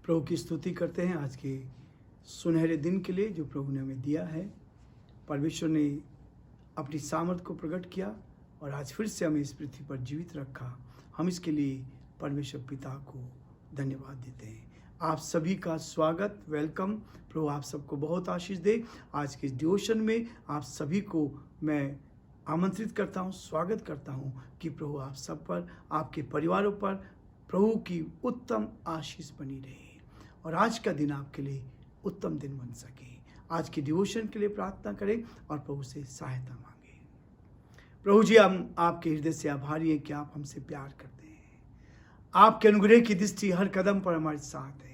प्रभु की स्तुति करते हैं आज के सुनहरे दिन के लिए जो प्रभु ने हमें दिया है। परमेश्वर ने अपनी सामर्थ को प्रकट किया और आज फिर से हमें इस पृथ्वी पर जीवित रखा। हम इसके लिए परमेश्वर पिता को धन्यवाद देते हैं। आप सभी का स्वागत, वेलकम। प्रभु आप सबको बहुत आशीष दे। आज के डिवोशन में आप सभी को मैं आमंत्रित करता हूँ, स्वागत करता हूँ कि प्रभु आप सब पर, आपके परिवारों पर प्रभु की उत्तम आशीष बनी रहे और आज का दिन आपके लिए उत्तम दिन बन सके। आज के डिवोशन के लिए प्रार्थना करें और प्रभु से सहायता मांगे। प्रभु जी, हम आपके हृदय से आभारी हैं कि आप हमसे प्यार करते हैं। आपके अनुग्रह की दृष्टि हर कदम पर हमारे साथ है।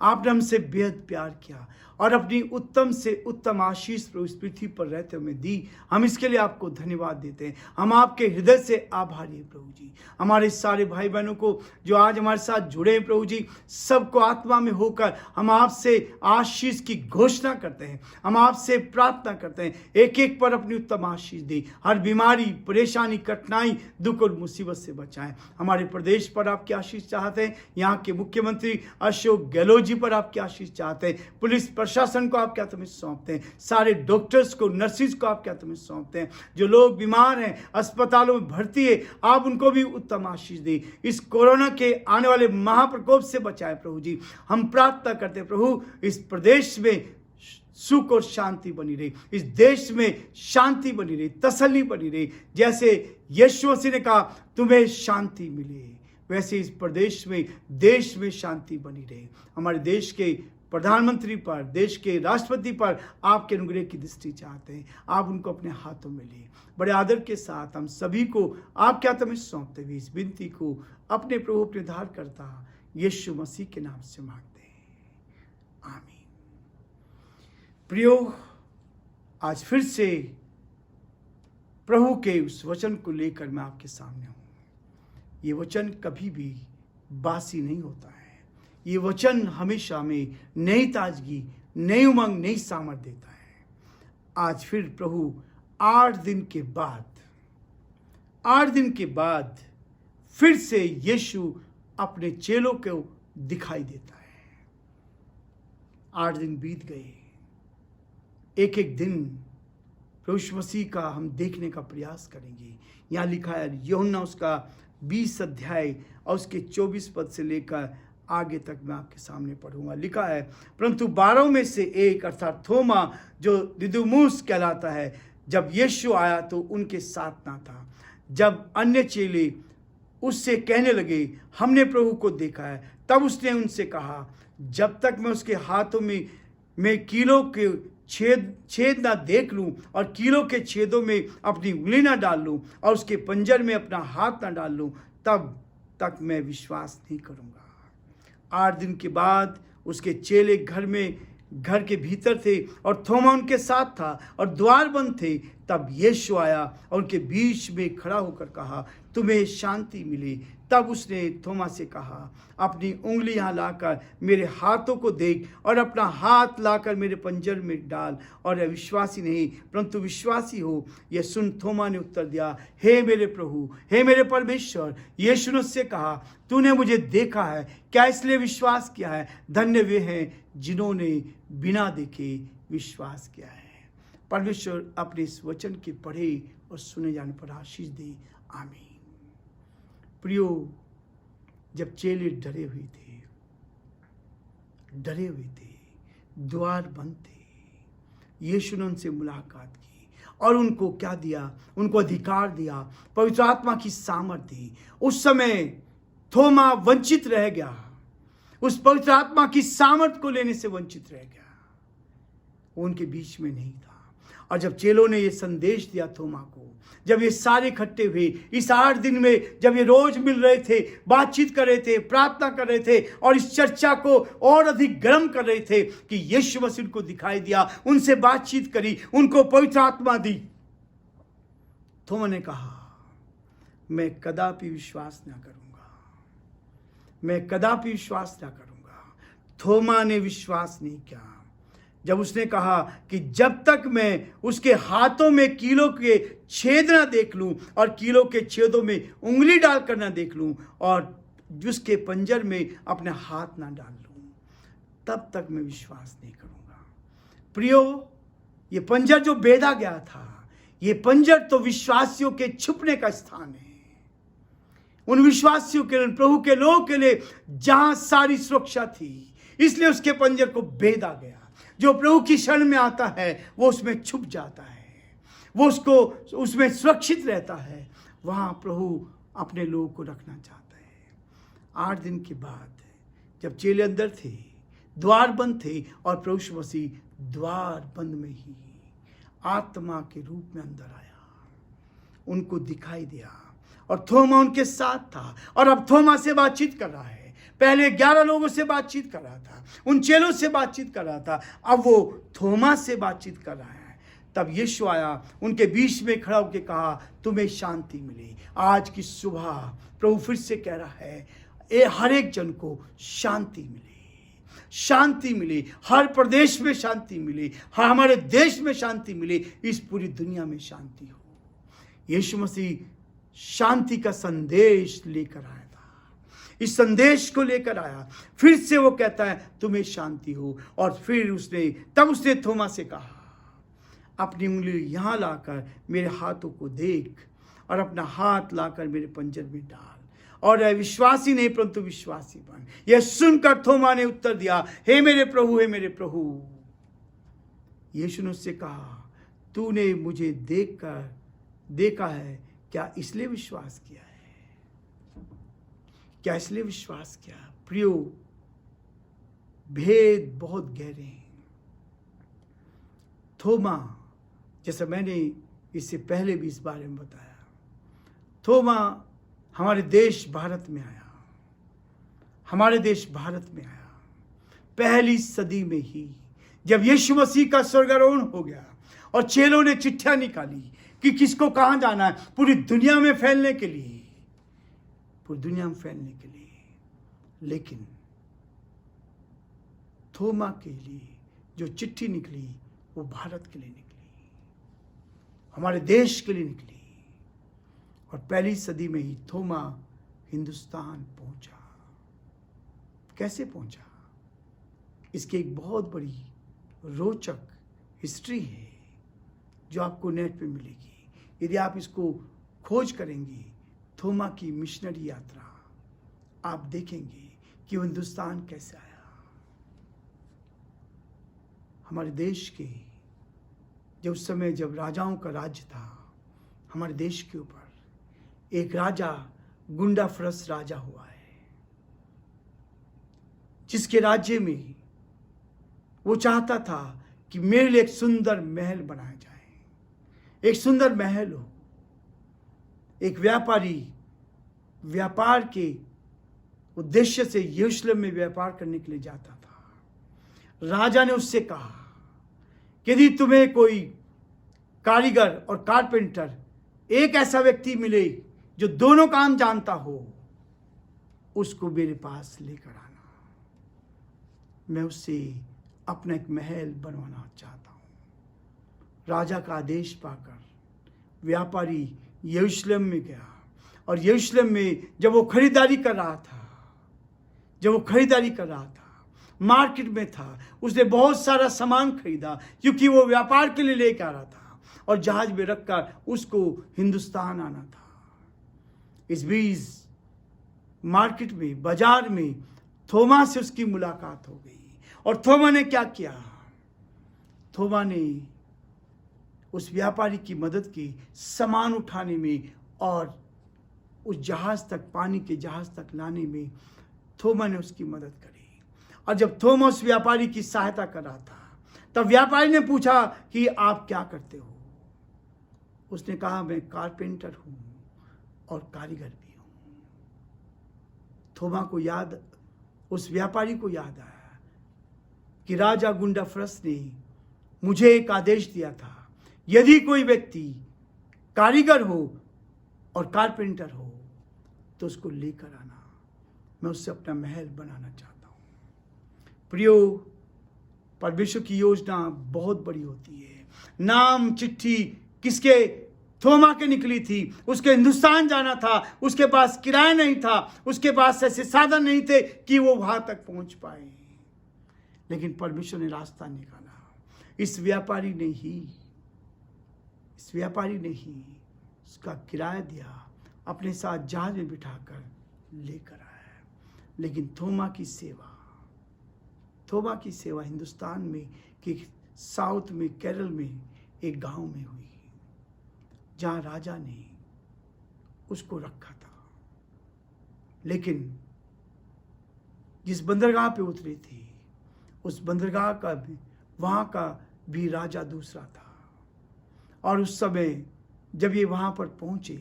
आपने हमसे बेहद प्यार किया और अपनी उत्तम से उत्तम आशीष प्रभु इस पृथ्वी पर रहते हुए दी। हम इसके लिए आपको धन्यवाद देते हैं। हम आपके हृदय से आभारी हैं प्रभु जी। हमारे सारे भाई बहनों को जो आज हमारे साथ जुड़े हैं प्रभु जी, सबको आत्मा में होकर हम आपसे आशीष की घोषणा करते हैं। हम आपसे प्रार्थना करते हैं, एक एक पर अपनी उत्तम आशीष दी। हर बीमारी, परेशानी, कठिनाई, दुख और मुसीबत से बचाएं। हमारे प्रदेश पर आपकी आशीष चाहते हैं। यहाँ के मुख्यमंत्री अशोक गहलोत जी पर आपकी आशीष चाहते हैं। पुलिस प्रशासन को आपके हाथों में सौंपते हैं। सारे डॉक्टर्स को, नर्सिस को आपके हाथों में सौंपते हैं। जो लोग बीमार हैं, अस्पतालों में भर्ती है, आप उनको भी उत्तम आशीष दी। इस कोरोना के आने वाले महाप्रकोप से बचाए प्रभु जी। हम प्रार्थना करते हैं प्रभु, इस प्रदेश में सुख और शांति बनी रही, इस देश में शांति बनी रही, तसल्ली बनी रही। जैसे यीशु मसीह ने कहा तुम्हें शांति मिले, वैसे इस प्रदेश में, देश में शांति बनी रहे। हमारे देश के प्रधानमंत्री पर, देश के राष्ट्रपति पर आपके अनुग्रह की दृष्टि चाहते हैं। आप उनको अपने हाथों में ले। बड़े आदर के साथ हम सभी को आपके हाथों में सौंपते हुए इस विनती को अपने प्रभु, अपने उद्धारकर्ता यीशु मसीह के नाम से मांगते हैं, आमीन। प्रियो, आज फिर से प्रभु के उस वचन को लेकर मैं आपके सामने हूँ। ये वचन कभी भी बासी नहीं होता है। ये वचन हमेशा में नई ताजगी, नई उमंग, नई सामर्थ देता है। आज फिर प्रभु 8 दिन के बाद फिर से यीशु अपने चेलों को दिखाई देता है। 8 दिन बीत गए। एक एक दिन प्रभु मसीह का हम देखने का प्रयास करेंगे। यहाँ लिखा है यूहन्ना उसका 20 अध्याय और उसके 24 पद से लेकर आगे तक मैं आपके सामने पढ़ूंगा। लिखा है, परंतु 12 में से एक अर्थात थोमा, जो दिदुमुस कहलाता है, जब यीशु आया तो उनके साथ ना था। जब अन्य चेले उससे कहने लगे हमने प्रभु को देखा है, तब उसने उनसे कहा जब तक मैं उसके हाथों में कीलों के छेद ना देख लूं और कीलों के छेदों में अपनी उंगली ना डाल लूं और उसके पंजर में अपना हाथ ना डाल लूं, तब तक मैं विश्वास नहीं करूंगा। 8 दिन के बाद उसके चेले घर के भीतर थे और थोमा उनके साथ था और द्वार बंद थे। तब यीशु आया और उनके बीच में खड़ा होकर कहा तुम्हें शांति मिले। तब उसने थोमा से कहा अपनी उंगली यहाँ लाकर मेरे हाथों को देख और अपना हाथ लाकर मेरे पंजर में डाल और अविश्वासी नहीं परंतु विश्वासी हो। यह सुन थोमा ने उत्तर दिया, हे मेरे प्रभु, हे मेरे परमेश्वर। यीशु ने उससे कहा तूने मुझे देखा है, क्या इसलिए विश्वास किया है? धन्य वे हैं जिन्होंने बिना देखे विश्वास किया है। परमेश्वर अपने इस वचन के पढ़े और सुने जाने पर आशीष दे, आमीन। प्रियो, जब चेले डरे हुए थे, द्वार बंद थे, यीशु ने उनसे मुलाकात की और उनको क्या दिया? उनको अधिकार दिया, पवित्र आत्मा की सामर्थ दी। उस समय थोमा वंचित रह गया, उस पवित्र आत्मा की सामर्थ को लेने से वंचित रह गया। वो उनके बीच में नहीं था। और जब चेलों ने ये संदेश दिया थोमा को, जब ये सारे इकट्ठे हुए इस 8 दिन में, जब ये रोज मिल रहे थे, बातचीत कर रहे थे, प्रार्थना कर रहे थे और इस चर्चा को और अधिक गर्म कर रहे थे कि यीशु मसीह को दिखाई दिया, उनसे बातचीत करी, उनको पवित्र आत्मा दी। थोमा ने कहा मैं कदापि विश्वास ना करूंगा, मैं कदापि विश्वास ना करूंगा। थोमा ने विश्वास नहीं किया। जब उसने कहा कि जब तक मैं उसके हाथों में कीलों के छेद ना देख लूं और कीलों के छेदों में उंगली डालकर ना देख लूं और उसके पंजर में अपना हाथ ना डाल लूं। तब तक मैं विश्वास नहीं करूँगा। प्रियो, ये पंजर जो बेधा गया था, ये पंजर तो विश्वासियों के छुपने का स्थान है। उन विश्वासियों के लिए, प्रभु के लोगों के लिए जहां सारी सुरक्षा थी, इसलिए उसके पंजर को बेधा गया। जो प्रभु की शरण में आता है वो उसमें छुप जाता है, वो उसको उसमें सुरक्षित रहता है। वहां प्रभु अपने लोगों को रखना चाहता है। 8 दिन के बाद जब चेले अंदर थे, द्वार बंद थे, और प्रभु यीशु मसीह द्वार बंद में ही आत्मा के रूप में अंदर आया, उनको दिखाई दिया, और थोमा उनके साथ था। और अब थोमा से बातचीत कर रहा है। पहले 11 लोगों से बातचीत कर रहा था, उन चेलों से बातचीत कर रहा था, अब वो थोमा से बातचीत कर रहा है। तब यीशु आया, उनके बीच में खड़ा होकर कहा, तुम्हें शांति मिली। आज की सुबह प्रभु फिर से कह रहा है, हर एक जन को शांति मिली, शांति मिली, हर प्रदेश में शांति मिली, हमारे देश में शांति मिली, इस पूरी दुनिया में शांति हो। यीशु मसीह शांति का संदेश लेकर आया था, इस संदेश को लेकर आया। फिर से वो कहता है, तुम्हें शांति हो। और फिर उसने थोमा से कहा, अपनी उंगली यहाँ लाकर मेरे हाथों को देख, और अपना हाथ लाकर मेरे पंजर में डाल, और विश्वासी नहीं परंतु विश्वासी बन। यह सुनकर थोमा ने उत्तर दिया, हे मेरे प्रभु, हे मेरे प्रभु। यीशु ने उससे कहा, तूने मुझे देखा है, क्या इसलिए विश्वास किया है? क्या इसलिए विश्वास किया? प्रियो, भेद बहुत गहरे हैं। थोमा, जैसा मैंने इससे पहले भी इस बारे में बताया, थोमा हमारे देश भारत में आया, हमारे देश भारत में आया पहली सदी में ही, जब यीशु मसीह का स्वर्गारोहण हो गया और चेलों ने चिट्ठियां निकाली कि किसको कहां जाना है, पूरी दुनिया में फैलने के लिए, पूरी दुनिया में फैलने के लिए। लेकिन थोमा के लिए जो चिट्ठी निकली वो भारत के लिए निकली, हमारे देश के लिए निकली। और पहली सदी में ही थोमा हिंदुस्तान पहुंचा। कैसे पहुंचा? इसकी एक बहुत बड़ी रोचक हिस्ट्री है जो आपको नेट पे मिलेगी। यदि आप इसको खोज करेंगे, थोमा की मिशनरी यात्रा, आप देखेंगे कि वो हिंदुस्तान कैसे आया। हमारे देश के जब उस समय जब राजाओं का राज्य था हमारे देश के ऊपर, एक राजा गुंडा फरस राजा हुआ है, जिसके राज्य में वो चाहता था कि मेरे लिए एक सुंदर महल बनाया जाए, एक सुंदर महल हो। एक व्यापारी व्यापार के उद्देश्य से यरूशलेम में व्यापार करने के लिए जाता था। राजा ने उससे कहा कि यदि तुम्हें कोई कारीगर और कारपेंटर, एक ऐसा व्यक्ति मिले जो दोनों काम जानता हो, उसको मेरे पास लेकर आना, मैं उससे अपना एक महल बनवाना चाहता हूं। राजा का आदेश पाकर व्यापारी यरूशलेम में गया, और यरूशलेम में जब वो खरीदारी कर रहा था, मार्केट में था, उसने बहुत सारा सामान खरीदा, क्योंकि वो व्यापार के लिए लेकर आ रहा था, और जहाज में रखकर उसको हिंदुस्तान आना था। इस बीच मार्केट में, बाजार में थोमा से उसकी मुलाकात हो गई, और थोमा ने क्या किया? थोमा ने उस व्यापारी की मदद की सामान उठाने में, और उस जहाज तक, पानी के जहाज तक लाने में थोमा ने उसकी मदद करी। और जब थोमा उस व्यापारी की सहायता कर रहा था, तब व्यापारी ने पूछा कि आप क्या करते हो? उसने कहा, मैं कारपेंटर हूं और कारीगर भी हूं। थोमा को याद, उस व्यापारी को याद आया कि राजा गुंडा फरस ने मुझे एक आदेश दिया था, यदि कोई व्यक्ति कारीगर हो और कारपेंटर हो तो उसको लेकर आना, मैं उससे अपना महल बनाना चाहता हूं। प्रियो, परमेश्वर की योजना बहुत बड़ी होती है। नाम चिट्ठी किसके? थोमा के निकली थी। उसके हिंदुस्तान जाना था, उसके पास किराया नहीं था, उसके पास ऐसे साधन नहीं थे कि वो वहां तक पहुंच पाए। लेकिन परमेश्वर ने रास्ता निकाला। इस व्यापारी ने ही उसका किराया दिया, अपने साथ जहाज में बिठाकर लेकर आया। लेकिन थोमा की सेवा हिंदुस्तान में कि साउथ में केरल में एक गांव में हुई, जहां राजा ने उसको रखा था। लेकिन जिस बंदरगाह पे उतरे थे, उस बंदरगाह का भी, वहाँ का भी राजा दूसरा था। और उस समय जब ये वहाँ पर पहुँचे,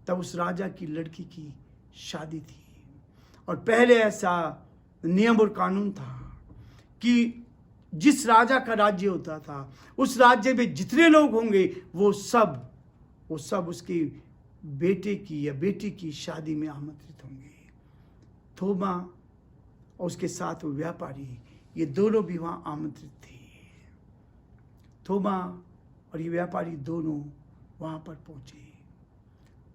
तब उस राजा की लड़की की शादी थी। और पहले ऐसा नियम और कानून था कि जिस राजा का राज्य होता था, उस राज्य में जितने लोग होंगे वो सब उसके बेटे की या बेटी की शादी में आमंत्रित होंगे। थोमा और उसके साथ वो व्यापारी, ये दोनों भी वहाँ आमंत्रित थे। थोमा और ये व्यापारी दोनों वहाँ पर पहुँचे।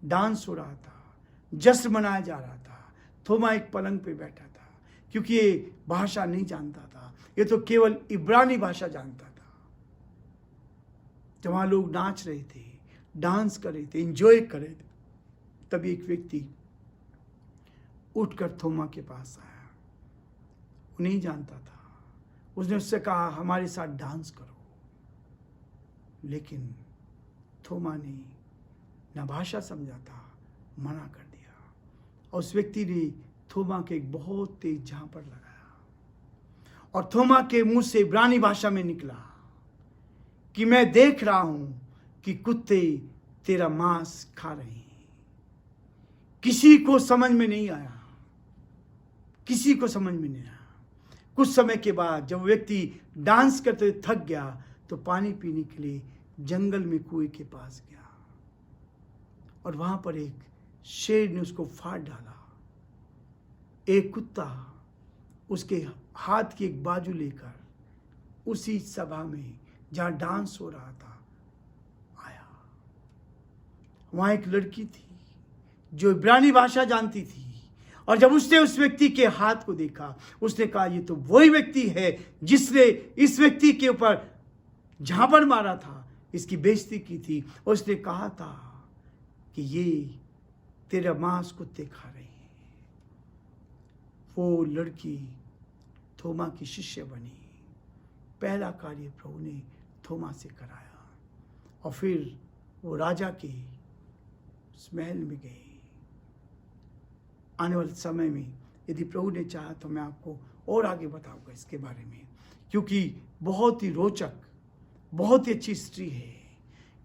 डांस हो रहा था, जश्न मनाया जा रहा था। थोमा एक पलंग पे बैठा था, क्योंकि ये भाषा नहीं जानता था, ये तो केवल इब्रानी भाषा जानता था। जब वहाँ लोग नाच रहे थे, डांस कर रहे थे, एंजॉय कर रहे थे, तभी एक व्यक्ति उठकर थोमा के पास आया। वो नहीं जानता था। उसने उससे कहा, हमारे साथ डांस करो। लेकिन थोमा ने ना भाषा समझा था, मना कर दिया। और उस व्यक्ति ने थोमा के एक बहुत तेज झापड़ लगाया, और थोमा के मुंह से इब्रानी भाषा में निकला कि मैं देख रहा हूं कि कुत्ते तेरा मांस खा रहे हैं। किसी को समझ में नहीं आया, किसी को समझ में नहीं आया। कुछ समय के बाद जब व्यक्ति डांस करते थक गया, तो पानी पीने के लिए जंगल में कुएं के पास गया, और वहां पर एक शेर ने उसको फाड़ डाला। एक कुत्ता उसके हाथ की एक बाजू लेकर उसी सभा में जहां डांस हो रहा था आया। वहां एक लड़की थी जो इब्रानी भाषा जानती थी, और जब उसने उस व्यक्ति के हाथ को देखा, उसने कहा, ये तो वही व्यक्ति है जिसने इस व्यक्ति के ऊपर झापड़ मारा था, इसकी बेइज्जती की थी। और उसने कहा था कि ये तेरा मांस कुत्ते खा रहे हैं। वो लड़की थोमा की शिष्य बनी। पहला कार्य प्रभु ने थोमा से कराया, और फिर वो राजा के उस महल में गए। आने वाले समय में यदि प्रभु ने चाहा तो मैं आपको और आगे बताऊंगा इसके बारे में, क्योंकि बहुत ही रोचक, बहुत ही अच्छी स्त्री है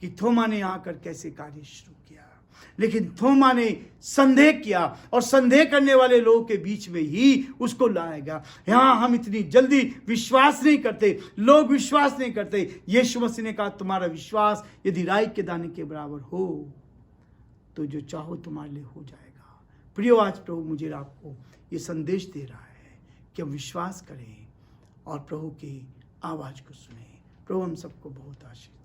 कि थोमा ने आकर कैसे कार्य शुरू किया। लेकिन थोमा ने संदेह किया, और संदेह करने वाले लोगों के बीच में ही उसको लाया गया। यहाँ हम इतनी जल्दी विश्वास नहीं करते, लोग विश्वास नहीं करते। यीशु मसीह ने कहा, तुम्हारा विश्वास यदि राई के दाने के बराबर हो तो जो चाहो तुम्हारे लिए हो जाएगा। प्रियो, आज प्रभु मुझे आपको ये संदेश दे रहा है कि हम विश्वास करें और प्रभु की आवाज़ को सुने। प्रभु हम सबको बहुत आशीष